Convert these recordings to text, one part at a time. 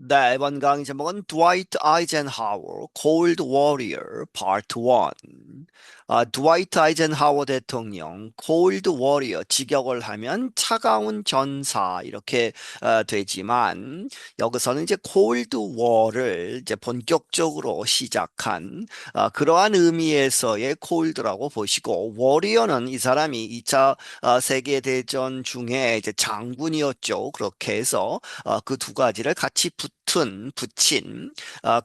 네, 이번 강의 제목은 Dwight Eisenhower, Cold Warrior, Part 1. 드와이트 아이젠하워 대통령, Cold Warrior, 직역을 하면 차가운 전사, 이렇게 되지만, 여기서는 이제 Cold War를 이제 본격적으로 시작한 그러한 의미에서의 Cold라고 보시고, Warrior는 이 사람이 2차 세계대전 중에 이제 장군이었죠. 그렇게 해서 그 두 가지를 같이 붙인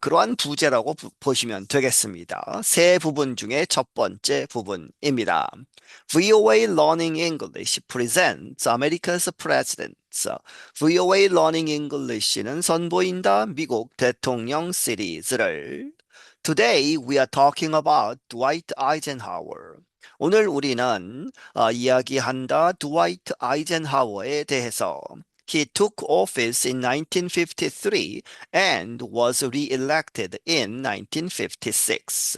그러한 부제라고 보시면 되겠습니다. 세 부분 중에 첫 번째 부분입니다. VOA Learning English presents America's Presidents. VOA Learning English는 선보인다 미국 대통령 시리즈를. Today we are talking about Dwight Eisenhower. 오늘 우리는 이야기한다 드와이트 아이젠하워에 대해서. He took office in 1953 and was re-elected in 1956.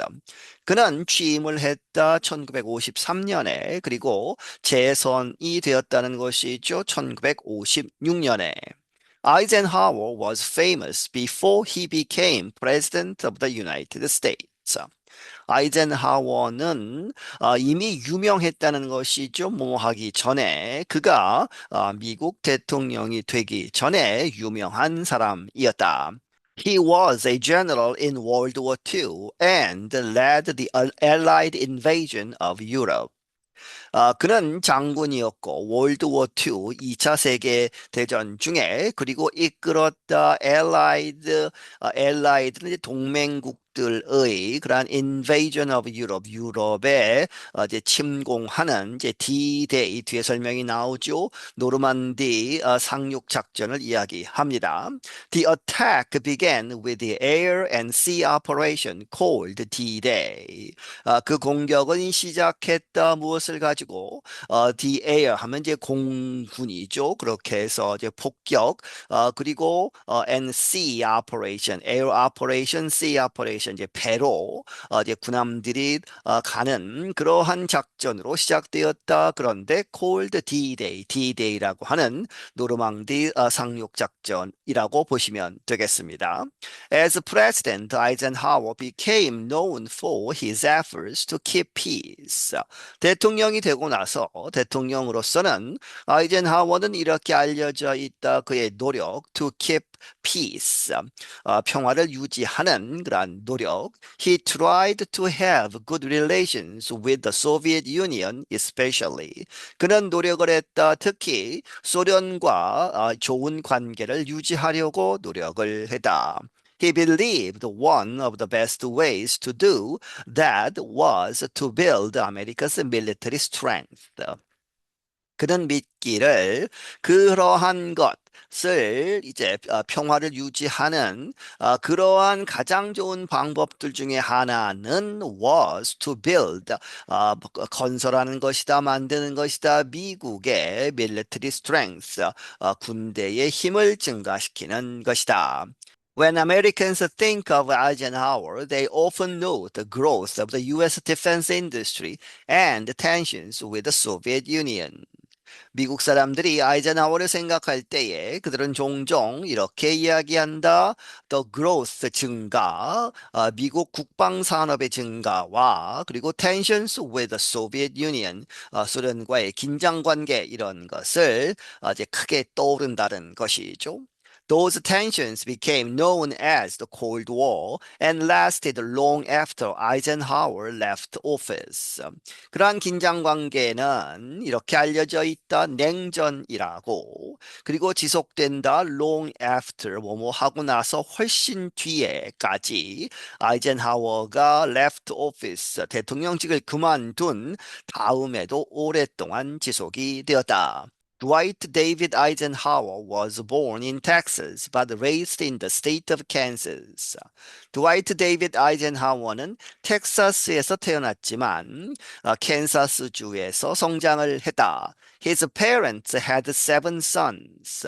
그는 취임을 했다 1953년에 그리고 재선이 되었다는 것이죠. 1956년에. Eisenhower was famous before he became President of the United States. 아이젠하워는 이미 유명했다는 것이죠. 뭐 하기 전에 그가 미국 대통령이 되기 전에 유명한 사람이었다. He was a general in World War II and led the Allied invasion of Europe. 그는 장군이었고 월드워 2, 2차 세계 대전 중에 그리고 이끌었다 엘라이드는 이제 동맹국들의 그러한 invasion of Europe, 유럽에 이제 침공하는 이제 D-Day 뒤에 설명이 나오죠. 노르만디 상륙 작전을 이야기합니다. The attack began with the air and sea operation called D-Day. 그 공격은 시작했다 무엇을 가지고 the air 하면 이제 공군이죠. 그렇게 해서 이제 폭격 그리고 and sea operation, air operation, sea operation 이제 배로 이제 군함들이 가는 그러한 작전으로 시작되었다. 그런데 called D-Day, D-Day라고 하는 노르망디 상륙 작전이라고 보시면 되겠습니다. As president, Eisenhower became known for his efforts to keep peace. 대통령이 되고 나서 대통령으로서는 아이젠하워는 이렇게 알려져 있다. 그의 노력 to keep peace, 평화를 유지하는 그러한 노력. He tried to have good relations with the Soviet Union, especially. 그는 노력을 했다. 특히 소련과 좋은 관계를 유지하려고 노력을 했다. He believed one of the best ways to do that was to build America's military strength. 그는 믿기를 그러한 것을 이제 평화를 유지하는 그러한 가장 좋은 방법들 중에 하나는 was to build 건설하는 것이다, 만드는 것이다. 미국의 military strength 군대의 힘을 증가시키는 것이다. When Americans think of Eisenhower, they often note the growth of the U.S. defense industry and tensions with the Soviet Union. 미국 사람들이 아이젠하워를 생각할 때에 그들은 종종 이렇게 이야기한다. The growth 증가, 미국 국방 산업의 증가와 그리고 tensions with the Soviet Union, 소련과의 긴장 관계 이런 것을 이제 크게 떠오른다는 것이죠. Those tensions became known as the Cold War and lasted long after Eisenhower left office. 그러한 긴장 관계는 이렇게 알려져 있다. 냉전이라고. 그리고 지속된다. long after 뭐뭐 하고 나서 훨씬 뒤에까지 아이젠하워가 left office 대통령직을 그만둔 다음에도 오랫동안 지속이 되었다. Dwight David Eisenhower was born in Texas but raised in the state of Kansas. 드와이트 데이비드 아이젠하워는 텍사스에서 태어났지만 캔사스주에서 성장을 했다. His parents had seven sons.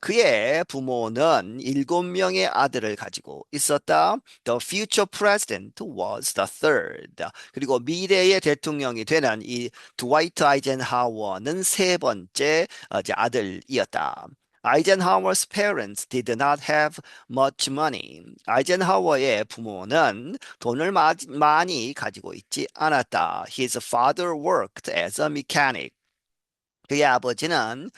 그의 부모는 7명의 아들을 가지고 있었다. The future president was the third. 그리고 미래의 대통령이 되는 이 드와이트 아이젠하워는 세 번째 아들이었다. Eisenhower's parents did not have much money. 아이젠하워의 부모는 돈을 많이 가지고 있지 않았다. His father worked as a mechanic. 그의 아버지는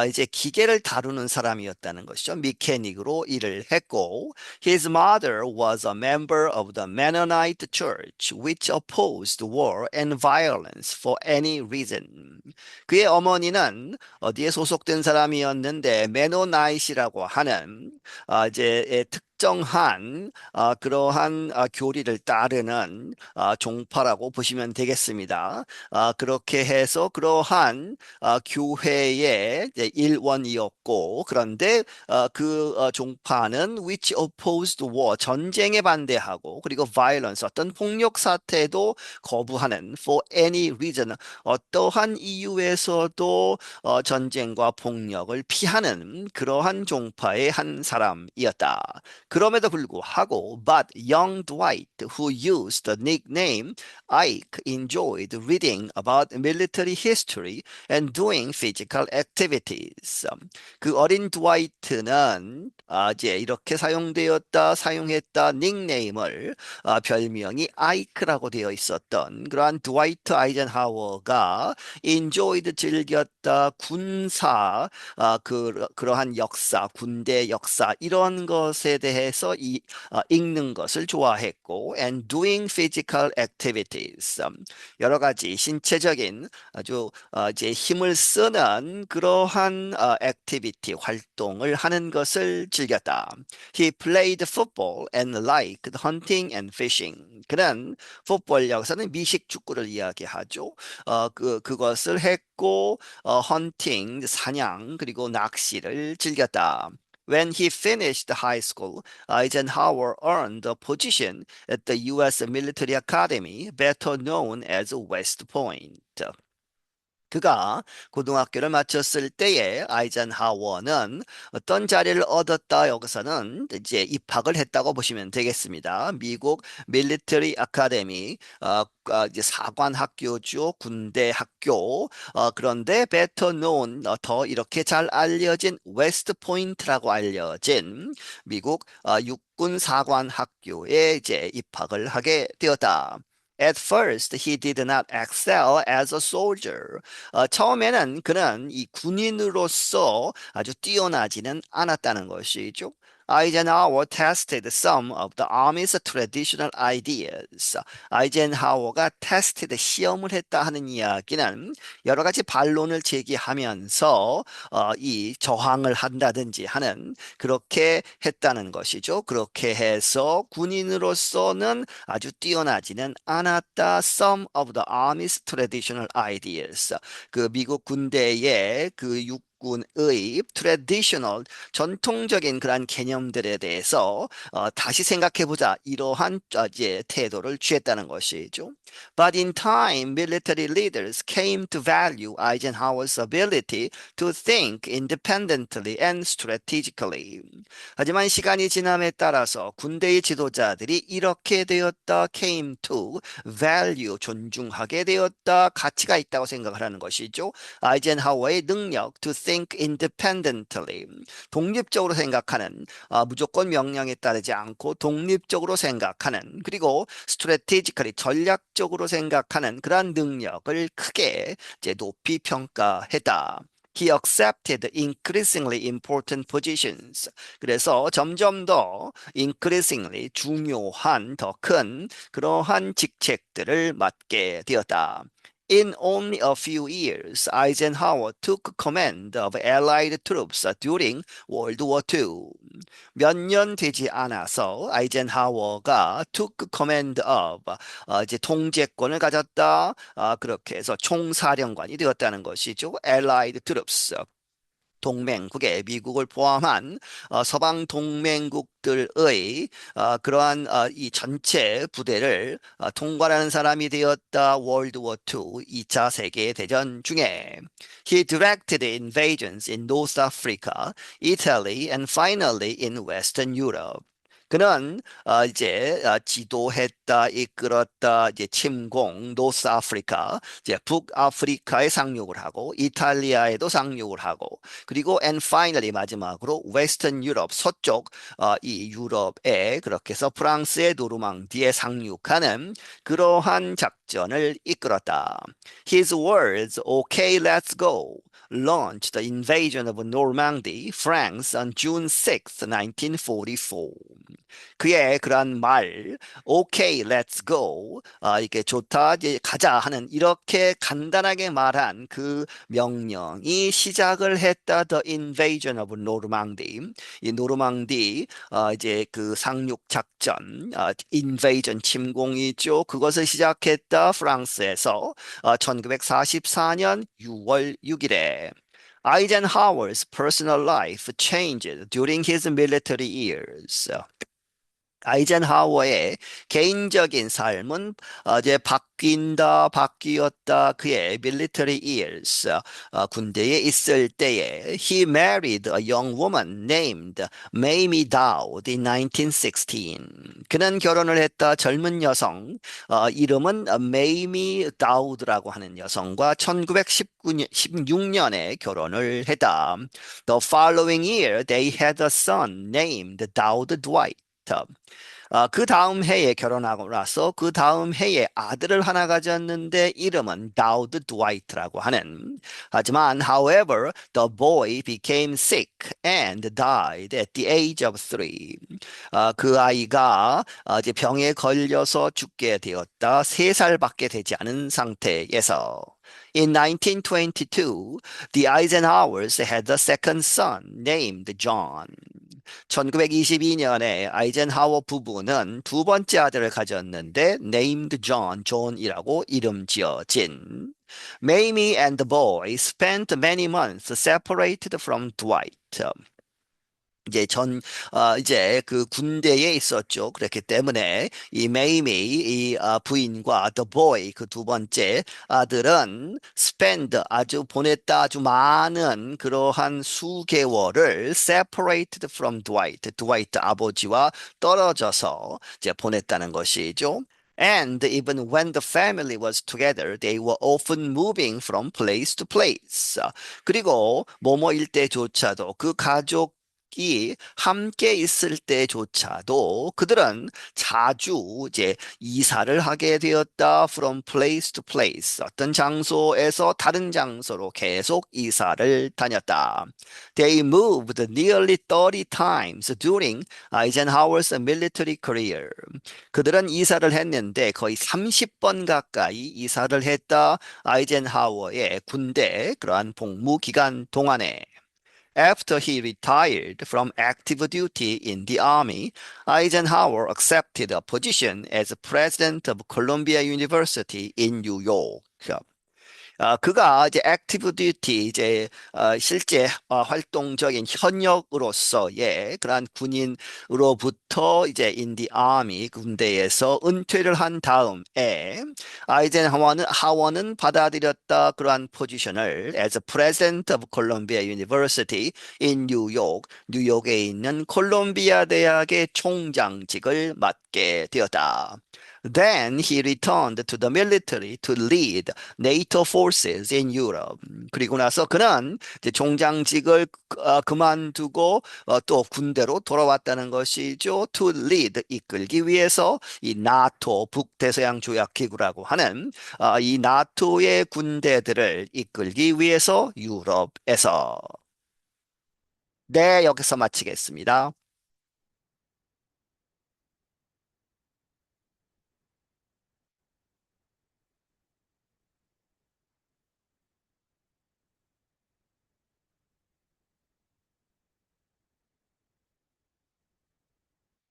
이제 기계를 다루는 사람이었다는 것이죠. 미케닉으로 일을 했고, his mother was a member of the Mennonite Church, which opposed war and violence for any reason. 그의 어머니는 어디에 소속된 사람이었는데, 메노나이트라고 하는 이제 특정한 그러한 교리를 따르는 종파라고 보시면 되겠습니다. 그렇게 해서 그러한 교회의 이제 일원이었고 그런데 그 종파는 which opposed war 전쟁에 반대하고 그리고 violence 어떤 폭력 사태도 거부하는 for any reason 어떠한 이유에서도 전쟁과 폭력을 피하는 그러한 종파의 한 사람이었다. 그럼에도 불구하고 but young Dwight who used the nickname Ike enjoyed reading about military history and doing physical activities. 그 어린 드와이트는 이제 이렇게 사용했다 닉네임을 별명이 아이크라고 되어 있었던 그러한 드와이트 아이젠하워가 enjoyed 즐겼다 군사 그러한 역사 군대 역사 이런 것에 대해서 읽는 것을 좋아했고 and doing physical activities 여러 가지 신체적인 아주 이제 힘을 쓰는 그러한 액티비티 활동을 하는 것을 즐겼다. He played football and liked hunting and fishing. 그는 풋볼 여기서는 미식 축구를 이야기하죠. 그것을 했고 헌팅 사냥 그리고 낚시를 즐겼다. When he finished high school, Eisenhower earned a position at the U.S. Military Academy, better known as West Point. 그가 고등학교를 마쳤을 때에 아이젠하워는 어떤 자리를 얻었다 여기서는 이제 입학을 했다고 보시면 되겠습니다. 미국 밀리터리 아카데미 이제 사관 학교죠. 군대 학교. 그런데 better known 더 이렇게 잘 알려진 웨스트 포인트라고 알려진 미국 육군 사관 학교에 이제 입학을 하게 되었다. At first, he did not excel as a soldier. 처음에는 그는 이 군인으로서 아주 뛰어나지는 않았다는 것이죠. 아이젠하워 tested some of the Army's traditional ideas. 아이젠하워가 tested 시험을 했다 하는 이야기는 여러 가지 반론을 제기하면서 이 저항을 한다든지 하는 그렇게 했다는 것이죠. 그렇게 해서 군인으로서는 아주 뛰어나지는 않았다. Some of the Army's traditional ideas. 그 미국 군대의 그 육군의 traditional 전통적인 그러한 개념들에 대해서 다시 생각해보자 이러한 이제 태도를 취했다는 것이죠. But in time, military leaders came to value Eisenhower's ability to think independently and strategically. 하지만 시간이 지남에 따라서 군대의 지도자들이 이렇게 되었다, came to value, 존중하게 되었다, 가치가 있다고 생각을 하는 것이죠. 아이젠하워의 능력 to think independently, 독립적으로 생각하는, 무조건 명령에 따르지 않고 독립적으로 생각하는, 그리고 strategically, 전략적으로 생각하는 그러한 능력을 크게 이제 높이 평가했다. He accepted increasingly important positions. 그래서 점점 더 increasingly 중요한 더 큰 그러한 직책들을 맡게 되었다. In only a few years, Eisenhower took command of Allied troops during World War II. 몇 년 되지 않아서 아이젠하워가 took command of 이제 통제권을 가졌다. 그렇게 해서 총사령관이 되었다는 것이죠. Allied troops. 동맹국에 미국을 포함한 서방 동맹국들의 그러한 이 전체 부대를 통괄하는 사람이 되었다. 월드워 II 2차 세계대전 중에 He directed invasions in North Africa, Italy, and finally in Western Europe. 그는 이제 지도했다, 이끌었다, 이제 침공, 노스 아프리카, 이제 북아프리카에 상륙을 하고 이탈리아에도 상륙을 하고 그리고 and finally 마지막으로 웨스턴 유럽 서쪽 이 유럽에 그렇게 해서 프랑스의 노르망디에 상륙하는 그러한 작전을 이끌었다. His words, "Okay, let's go," launched the invasion of Normandy, France on June 6, 1944. 그의 그러한 말, "Okay, let's go." 이게 좋다, 이제 가자 하는 이렇게 간단하게 말한 그 명령이 시작을 했다. The invasion of Normandy. 이 노르망디 이제 그 상륙 작전, invasion 침공이죠. 그것을 시작했다. 프랑스에서 1944년 6월 6일에. Eisenhower's personal life changed during his military years. 아이젠하워의 개인적인 삶은 이제 바뀐다, 바뀌었다. 그의 military years, 군대에 있을 때에 he married a young woman named Mamie Dowd in 1916. 그는 결혼을 했다. 젊은 여성, 이름은 Mamie Dowd라고 하는 여성과 1916년에 결혼을 했다. The following year, they had a son named Dowd Dwight. 그 다음 해에 결혼하고 나서 그 다음 해에 아들을 하나 가졌는데 이름은 다우드 드와이트라고 하는. 하지만 however the boy became sick and died at the age of 3. 그 아이가 이제 병에 걸려서 죽게 되었다. 3살밖에 되지 않은 상태에서. In 1922, the Eisenhowers had a second son named John. 1922년에 아이젠하워 부부는 두 번째 아들을 가졌는데 named John, 존이라고 이름 지어진. Mamie and the boy spent many months separated from Dwight. 이제 이제 그 군대에 있었죠. 그렇기 때문에 이 메이미, 부인과 the boy, 그 두 번째 아들은 spend, 아주 보냈다, 아주 많은 그러한 수개월을 separated from Dwight, 드와이트 아버지와 떨어져서 이제 보냈다는 것이죠. And even when the family was together, they were often moving from place to place. 그리고 뭐뭐일 때조차도 그 가족 이 함께 있을 때조차도 그들은 자주 이제 이사를 하게 되었다. From place to place. 어떤 장소에서 다른 장소로 계속 이사를 다녔다. They moved nearly 30 times during Eisenhower's military career. 그들은 이사를 했는데 거의 30번 가까이 이사를 했다. 아이젠하워의 군대 그러한 복무 기간 동안에. After he retired from active duty in the army, Eisenhower accepted a position as president of Columbia University in New York. 그가 이제 액티브 듀티 이제 실제 활동적인 현역으로서의 그러한 군인으로부터 이제 인디 아미 군대에서 은퇴를 한 다음에 아이젠하워는 받아들였다. 그러한 포지션을 as president of Columbia University in New York, 뉴욕에 있는 콜롬비아 대학의 총장직을 맡게 되었다. Then he returned to the military to lead NATO forces in Europe. 그리고 나서 그는 이제 총장직을 그만두고 또 군대로 돌아왔다는 것이죠. To lead, 이끌기 위해서 이 나토 북대서양 조약 기구라고 하는 이 나토의 군대들을 이끌기 위해서 유럽에서. 네, 여기서 마치겠습니다.